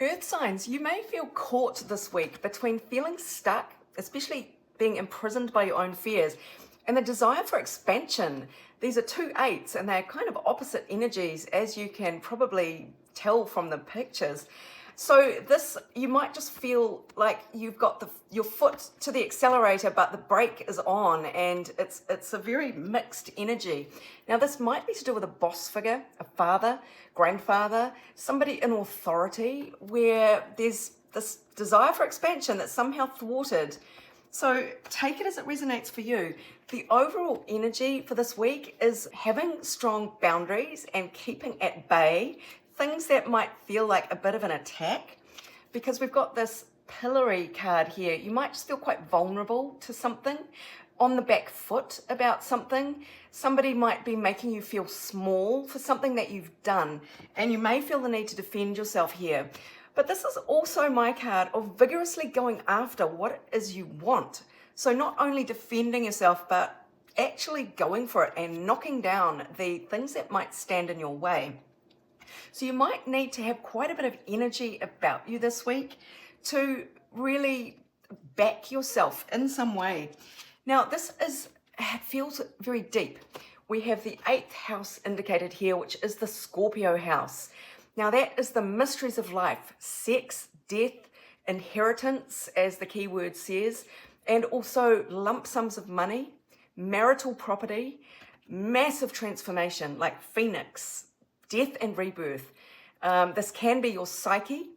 Earth signs, you may feel caught this week between feeling stuck, especially being imprisoned by your own fears, and the desire for expansion. These are two eights and they're kind of opposite energies, as you can probably tell from the pictures. So this, you might just feel like you've got your foot to the accelerator, but the brake is on, and it's a very mixed energy. Now this might be to do with a boss figure, a father, grandfather, somebody in authority, where there's this desire for expansion that's somehow thwarted. So take it as it resonates for you. The overall energy for this week is having strong boundaries and keeping at bay things that might feel like a bit of an attack, because we've got this pillory card here. You might just feel quite vulnerable to something, on the back foot about something. Somebody might be making you feel small for something that you've done, and you may feel the need to defend yourself here. But this is also my card of vigorously going after what it is you want. So not only defending yourself, but actually going for it and knocking down the things that might stand in your way. So you might need to have quite a bit of energy about you this week to really back yourself in some way. Now this feels very deep. We have the 8th house indicated here, which is the Scorpio house. Now that is the mysteries of life, sex, death, inheritance, as the keyword says, and also lump sums of money, marital property, massive transformation like Phoenix, death and rebirth. This can be your psyche.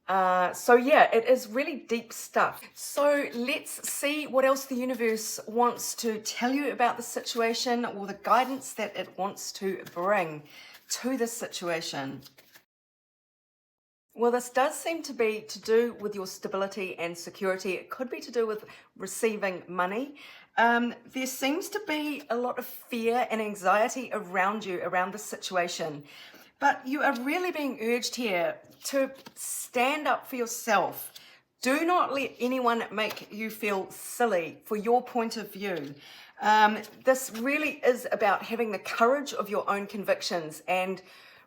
So yeah, it is really deep stuff. So let's see what else the universe wants to tell you about the situation, or the guidance that it wants to bring to this situation. Well, this does seem to be to do with your stability and security. It could be to do with receiving money. There seems to be a lot of fear and anxiety around you, around this situation. But you are really being urged here to stand up for yourself. Do not let anyone make you feel silly for your point of view. This really is about having the courage of your own convictions and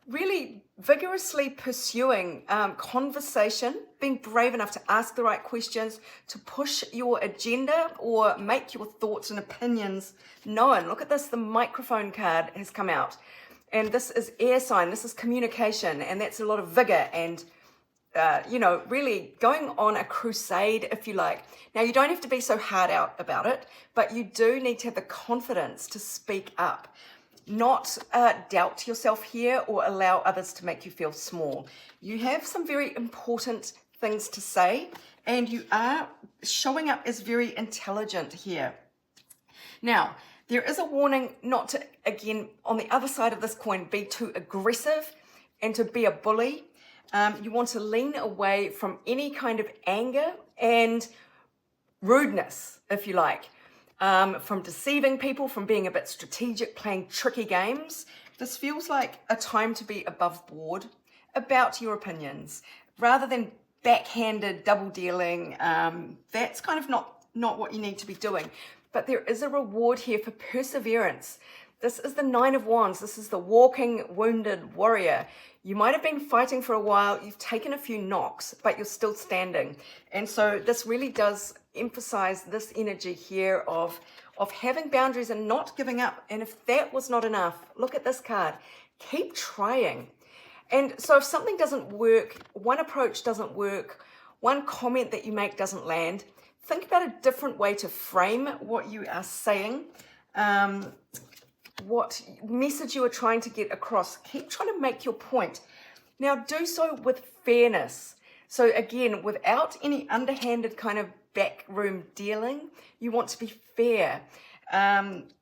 really vigorously pursuing conversation, being brave enough to ask the right questions, to push your agenda or make your thoughts and opinions known. Look at this, the microphone card has come out. And this is air sign, this is communication, and that's a lot of vigor and, really going on a crusade, if you like. Now, you don't have to be so hard out about it, but you do need to have the confidence to speak up. Not doubt yourself here or allow others to make you feel small. You have some very important things to say, and you are showing up as very intelligent here. Now, there is a warning not to, again, on the other side of this coin, be too aggressive and to be a bully. You want to lean away from any kind of anger and rudeness, if you like. From deceiving people, from being a bit strategic, playing tricky games. This feels like a time to be above board about your opinions, rather than backhanded double dealing. That's kind of not what you need to be doing. But there is a reward here for perseverance. This is the 9 of Wands. This is the walking wounded warrior. You might have been fighting for a while. You've taken a few knocks, but you're still standing. And so this really does emphasize this energy here of having boundaries and not giving up. And if that was not enough, look at this card. Keep trying. And so if something doesn't work, one approach doesn't work, one comment that you make doesn't land, think about a different way to frame what you are saying, what message you are trying to get across. Keep trying to make your point. Now do so with fairness. So again, without any underhanded kind of backroom dealing, you want to be fair.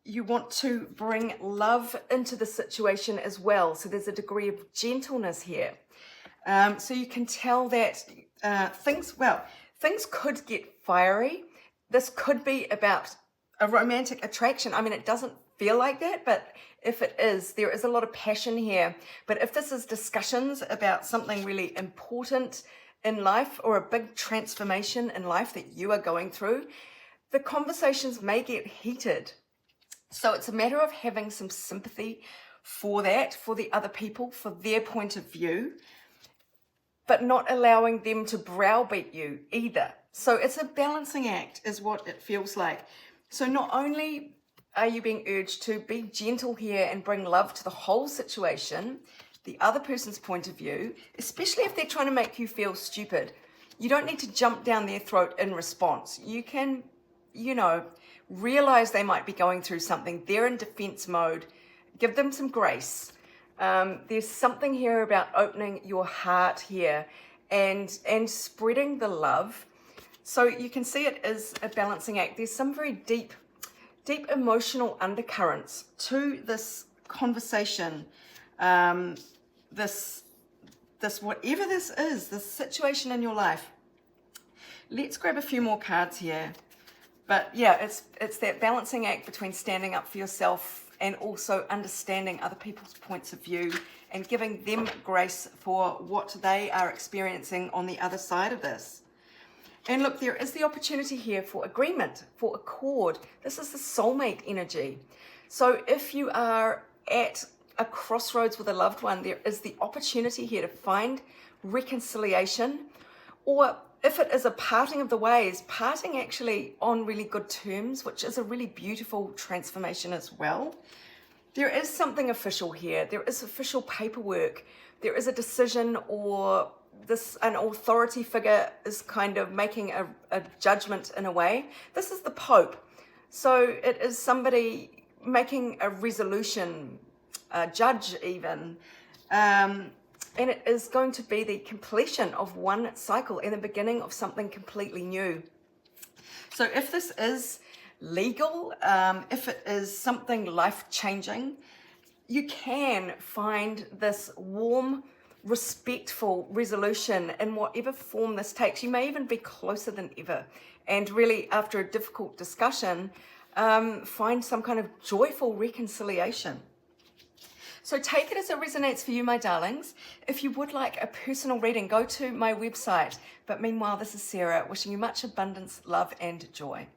You want to bring love into the situation as well. So there's a degree of gentleness here. So you can tell that things could get fiery. This could be about a romantic attraction. I mean, it doesn't feel like that, but if it is, there is a lot of passion here. But if this is discussions about something really important in life, or a big transformation in life that you are going through, the conversations may get heated. So it's a matter of having some sympathy for that, for the other people, for their point of view. but not allowing them to browbeat you either. So it's a balancing act is what it feels like. So not only are you being urged to be gentle here and bring love to the whole situation, the other person's point of view, especially if they're trying to make you feel stupid, you don't need to jump down their throat in response. You can, realize they might be going through something. They're in defense mode. Give them some grace. There's something here about opening your heart here and spreading the love. So you can see it is a balancing act. There's some very deep emotional undercurrents to this conversation. This whatever this is, this situation in your life. Let's grab a few more cards here. But yeah, it's that balancing act between standing up for yourself and also understanding other people's points of view and giving them grace for what they are experiencing on the other side of this. And look, there is the opportunity here for agreement, for accord. This is the soulmate energy. So if you are at a crossroads with a loved one, there is the opportunity here to find reconciliation, or if it is a parting of the ways, parting actually on really good terms, which is a really beautiful transformation as well. There is something official here. There is official paperwork. There is a decision, or an authority figure is kind of making a judgment in a way. This is the Pope. So it is somebody making a resolution, a judge even, and it is going to be the completion of one cycle and the beginning of something completely new. So if this is legal, if it is something life-changing, you can find this warm, respectful resolution in whatever form this takes. You may even be closer than ever, and really after a difficult discussion, find some kind of joyful reconciliation. So take it as it resonates for you, my darlings. If you would like a personal reading, go to my website. But meanwhile, this is Sarah, wishing you much abundance, love, and joy.